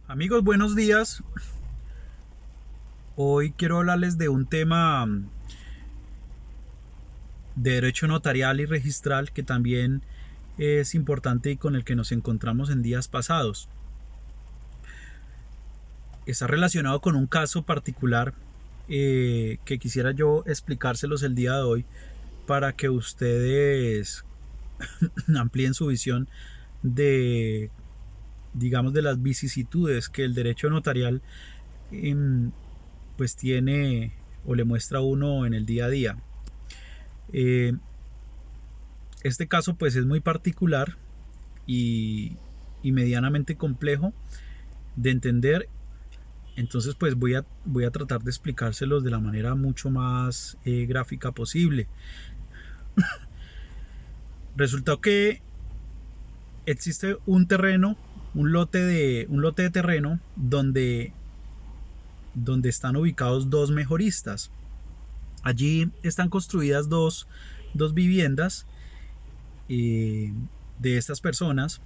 Amigos, buenos días. Hoy quiero hablarles de un tema de derecho notarial y registral que también es importante y con el que nos encontramos en días pasados. Está relacionado con un caso particular que quisiera yo explicárselos el día de hoy para que ustedes amplíen su visión de, digamos, de las vicisitudes que el derecho notarial pues tiene o le muestra a uno en el día a día. Eh, este caso pues es muy particular y medianamente complejo de entender. Entonces pues voy a tratar de explicárselos de la manera mucho más gráfica posible. Resulta que existe un terreno, un lote de terreno donde están ubicados dos mejoristas. Allí están construidas dos viviendas de estas personas.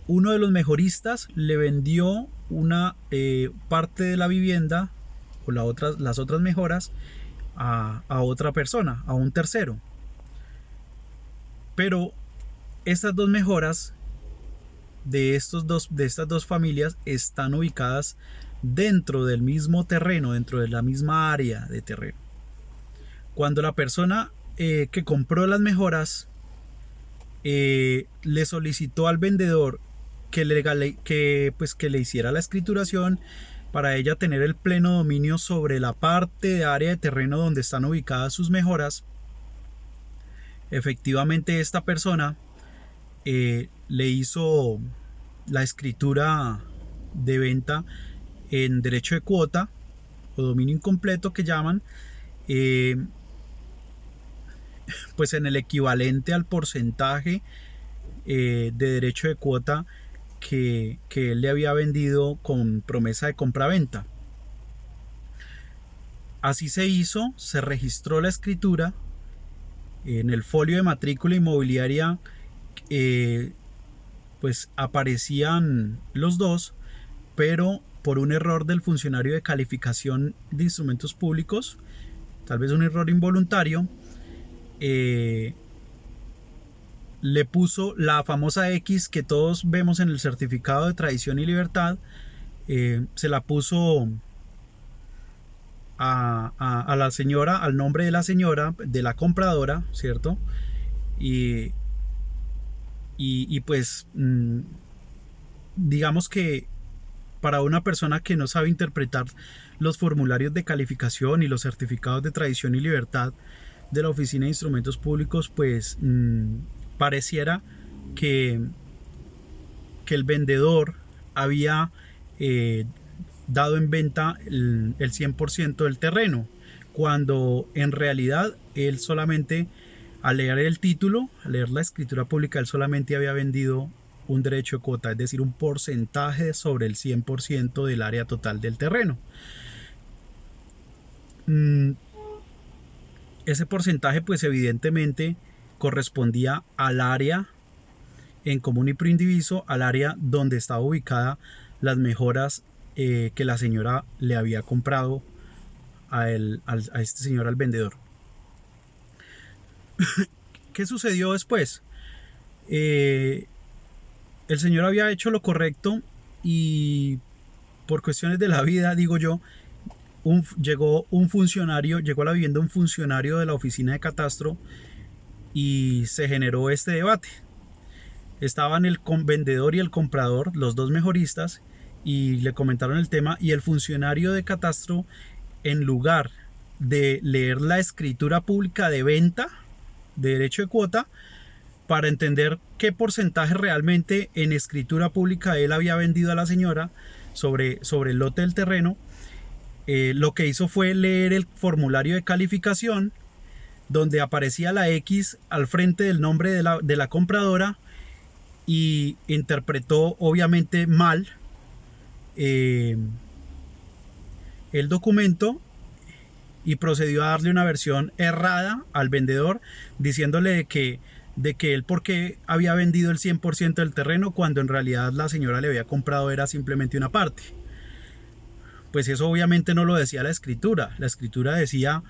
Uno de los mejoristas le vendió una parte de la vivienda o las otras mejoras a otra persona, a un tercero. Pero estas dos mejoras de estas dos familias están ubicadas dentro del mismo terreno, dentro de la misma área de terreno. Cuando la persona que compró las mejoras le solicitó al vendedor que le hiciera la escrituración para ella tener el pleno dominio sobre la parte de área de terreno donde están ubicadas sus mejoras. Efectivamente, esta persona le hizo la escritura de venta en derecho de cuota o dominio incompleto que llaman, eh, pues en el equivalente al porcentaje de derecho de cuota que él le había vendido con promesa de compra-venta. Así se hizo, se registró la escritura en el folio de matrícula inmobiliaria. Pues aparecían los dos, pero por un error del funcionario de calificación de instrumentos públicos, tal vez un error involuntario, le puso la famosa X que todos vemos en el certificado de tradición y libertad. Se la puso a la señora, al nombre de la señora, de la compradora, ¿cierto? Y, y pues digamos que para una persona que no sabe interpretar los formularios de calificación y los certificados de tradición y libertad de la Oficina de Instrumentos Públicos, pues pareciera que, que el vendedor había dado en venta el 100% del terreno, cuando en realidad él solamente, al leer el título, al leer la escritura pública, él solamente había vendido un derecho de cuota, es decir, un porcentaje sobre el 100% del área total del terreno. Ese porcentaje pues evidentemente correspondía al área en común y preindiviso, al área donde estaba ubicada las mejoras que la señora le había comprado a este señor, al vendedor. ¿Qué sucedió después? El señor había hecho lo correcto y por cuestiones de la vida, digo yo, llegó a la vivienda un funcionario de la oficina de catastro y se generó este debate. Estaban el vendedor y el comprador, los dos mejoristas, y le comentaron el tema, y el funcionario de catastro, en lugar de leer la escritura pública de venta de derecho de cuota para entender qué porcentaje realmente en escritura pública él había vendido a la señora sobre el lote del terreno, lo que hizo fue leer el formulario de calificación donde aparecía la X al frente del nombre de la compradora, y interpretó obviamente mal el documento y procedió a darle una versión errada al vendedor, diciéndole que de que él por qué había vendido el 100% del terreno cuando en realidad la señora le había comprado era simplemente una parte. Pues eso obviamente no lo decía la escritura decía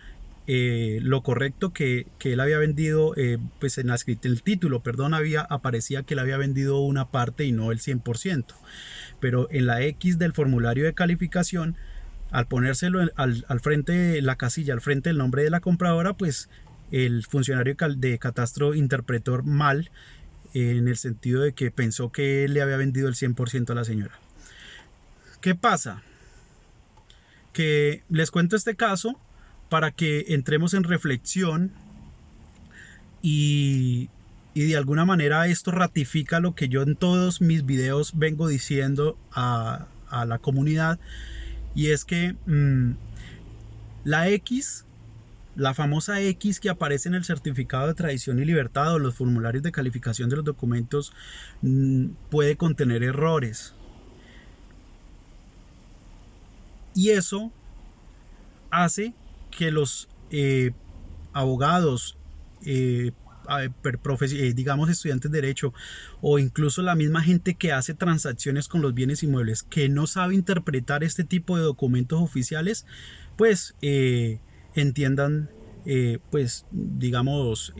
lo correcto que él había vendido, pues en el título, perdón, aparecía que él había vendido una parte y no el 100%, pero en la X del formulario de calificación, al ponérselo al frente de la casilla, al frente del nombre de la compradora, pues el funcionario de catastro interpretó mal, en el sentido de que pensó que él le había vendido el 100% a la señora. ¿Qué pasa? Que les cuento este caso para que entremos en reflexión y de alguna manera esto ratifica lo que yo en todos mis videos vengo diciendo a la comunidad, y es que la X, la famosa X que aparece en el certificado de tradición y libertad o los formularios de calificación de los documentos, puede contener errores. Y eso hace que los abogados, digamos estudiantes de derecho, o incluso la misma gente que hace transacciones con los bienes inmuebles, que no sabe interpretar este tipo de documentos oficiales, pues entiendan, pues digamos,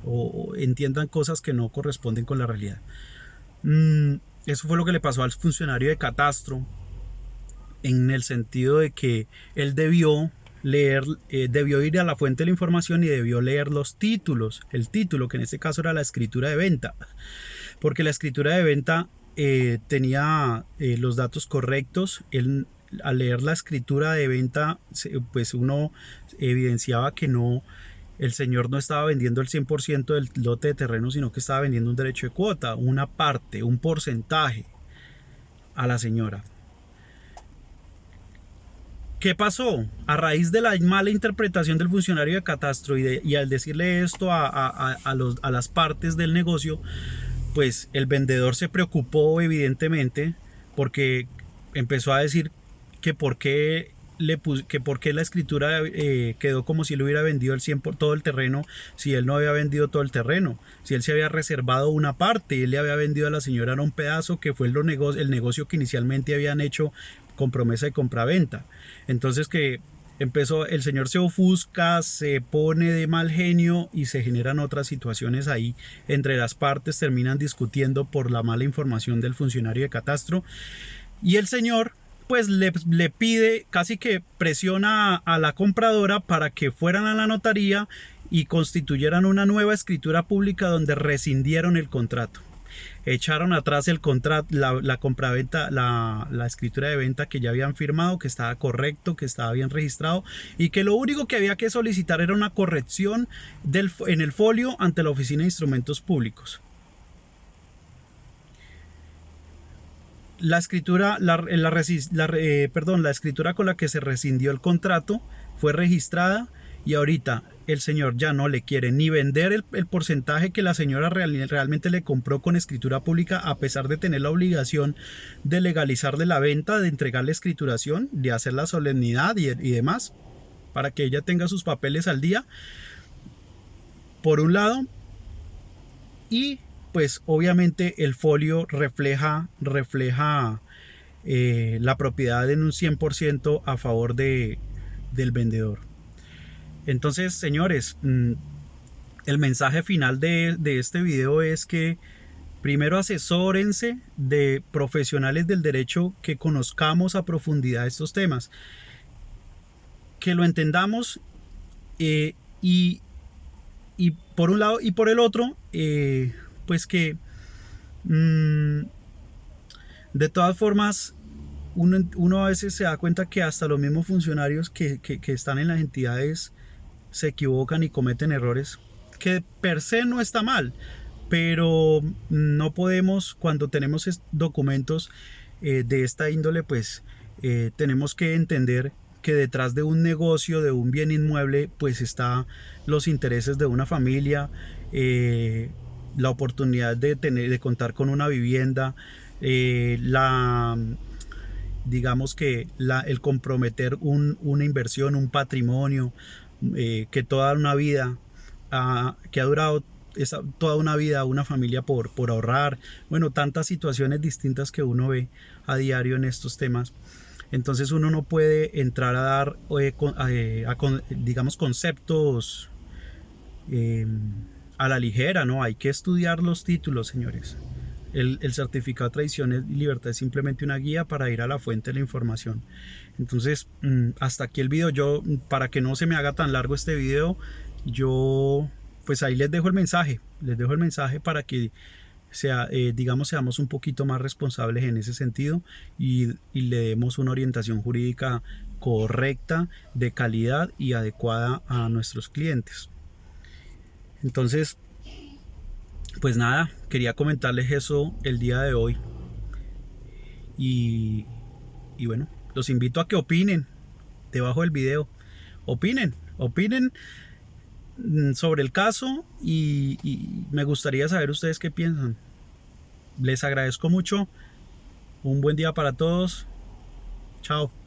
o entiendan cosas que no corresponden con la realidad. Eso fue lo que le pasó al funcionario de catastro, en el sentido de que él debió leer, debió ir a la fuente de la información y debió leer los títulos, el título, que en este caso era la escritura de venta, porque la escritura de venta tenía los datos correctos. Él, al leer la escritura de venta, pues uno evidenciaba que no, el señor no estaba vendiendo el 100% del lote de terreno, sino que estaba vendiendo un derecho de cuota, una parte, un porcentaje a la señora. ¿Qué pasó? A raíz de la mala interpretación del funcionario de catastro y al decirle esto a las partes del negocio, pues el vendedor se preocupó evidentemente, porque empezó a decir que por qué la escritura quedó como si él hubiera vendido el 100 por todo el terreno, si él no había vendido todo el terreno, si él se había reservado una parte, él le había vendido a la señora un pedazo que fue el negocio que inicialmente habían hecho con promesa de compraventa. Entonces que empezó, el señor se ofusca, se pone de mal genio y se generan otras situaciones ahí entre las partes, terminan discutiendo por la mala información del funcionario de catastro, y el señor pues le pide, casi que presiona a la compradora para que fueran a la notaría y constituyeran una nueva escritura pública donde rescindieron el contrato. Echaron atrás el contrato, la compraventa, la escritura de venta que ya habían firmado, que estaba correcto, que estaba bien registrado, y que lo único que había que solicitar era una corrección en el folio ante la Oficina de Instrumentos Públicos. La escritura, la escritura con la que se rescindió el contrato fue registrada, y ahorita el señor ya no le quiere ni vender el porcentaje que la señora realmente le compró con escritura pública, a pesar de tener la obligación de legalizarle la venta, de entregarle escrituración, de hacer la solemnidad y demás, para que ella tenga sus papeles al día, por un lado. Y pues obviamente el folio refleja la propiedad en un 100% a favor del vendedor. Entonces, señores, el mensaje final de este video es que primero asesórense de profesionales del derecho, que conozcamos a profundidad estos temas, que lo entendamos, y por un lado, y por el otro, pues que de todas formas uno a veces se da cuenta que hasta los mismos funcionarios que están en las entidades se equivocan y cometen errores, que per se no está mal, pero no podemos, cuando tenemos documentos de esta índole, pues tenemos que entender que detrás de un negocio, de un bien inmueble, pues está los intereses de una familia, la oportunidad de contar con una vivienda, digamos que el comprometer una inversión, un patrimonio, que toda una vida que ha durado toda una vida, una familia por ahorrar, bueno, tantas situaciones distintas que uno ve a diario en estos temas. Entonces uno no puede entrar a dar, digamos, conceptos a la ligera, ¿no? Hay que estudiar los títulos, señores. El certificado de tradición y libertad es simplemente una guía para ir a la fuente de la información. Entonces, hasta aquí el video. Yo, para que no se me haga tan largo este video, yo pues ahí les dejo el mensaje. Les dejo el mensaje para que digamos, seamos un poquito más responsables en ese sentido y le demos una orientación jurídica correcta, de calidad y adecuada a nuestros clientes. Entonces, pues nada, quería comentarles eso el día de hoy. Y bueno, los invito a que opinen debajo del video. Opinen sobre el caso y me gustaría saber ustedes qué piensan. Les agradezco mucho. Un buen día para todos. Chao.